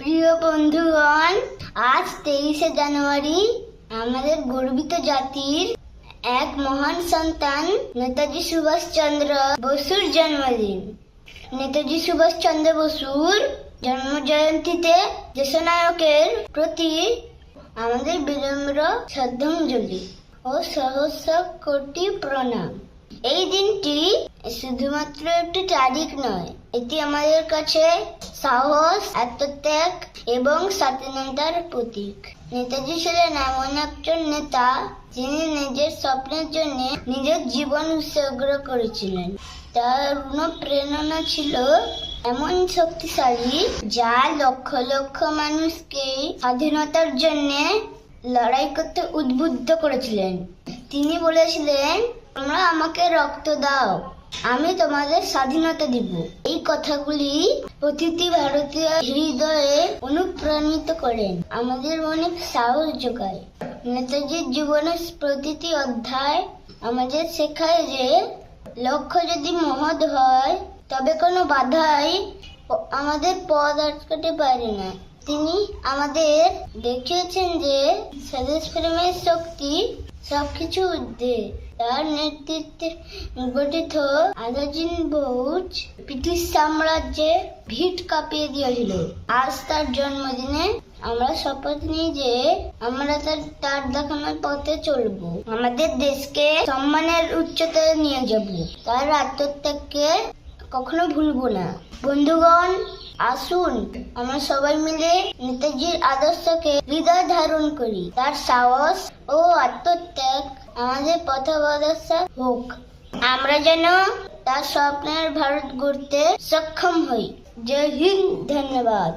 প্রিয় বন্ধুগণ, আজ 23শে জানুয়ারি আমাদের গর্বিত জাতির এক মহান সন্তান নেতাজি সুভাষচন্দ্র বসুর জন্মদিন। নেতাজি সুভাষচন্দ্র বসুর জন্ম জয়ন্তীতে দেশনায়কের প্রতি আমাদের বিনম্র শ্রদ্ধাঞ্জলি ও সহস্র কোটি প্রণাম। এই দিনটি শুধুমাত্র একটি তারিখ নয়, এটি আমাদের কাছে সাহস, আত্মত্যাগ এবং স্বাধীনতার প্রতীক। নেতাজি ছিলেন এমন একজন নেতা যিনি নিজের স্বপ্নের জন্য নিজের জীবন উৎসর্গ করেছিলেন। তার অনুপ্রেরণা ছিল এমন শক্তিশালী যা লক্ষ লক্ষ মানুষকে স্বাধীনতার জন্য লড়াই করতে উদ্বুদ্ধ করেছিলেন। তিনি বলেছিলেন, তোমরা আমাকে রক্ত দাও, আমি তোমাদের স্বাধীনতা দিব। এই কথাগুলি প্রতিটি ভারতীয় হৃদয়ে অনুপ্রাণিত করেন, আমাদের অনেক সাহস যোগায়। নেতাজির জীবনের প্রতিটি অধ্যায় আমাদের শেখায় যে লক্ষ্য যদি মহৎ হয় তবে কোনো বাধাই আমাদের পথ আটকাতে পারে না। তিনি আমাদের দেখিয়েছেন যে স্বদেশ প্রেমের শক্তি সবকিছু ঊর্ধ্বে। তার নেতৃত্বে গঠিত আজাদিন ফৌজ ব্রিটিশ সাম্রাজ্যে ভিত কাঁপিয়ে দিয়েছিল। আজ তার জন্মদিনে আমরা শপথ নিই যে আমরা তার দেখানোর পথে চলবো, আমাদের দেশকে সম্মানের উচ্চতায় নিয়ে যাব, তার আত্মত্যাগকে কখনো ভুলবো না। বন্ধুগণ, আসুন আমরা সবাই মিলে নেতাজির আদর্শকে হৃদয় ধারণ করি। তার সাহস ও আত্মত্যাগ আমাদের পথপ্রদর্শক হোক। আমরা যেন তার স্বপ্নের ভারত গড়তে সক্ষম হই। জয় হিন্দ, ধন্যবাদ।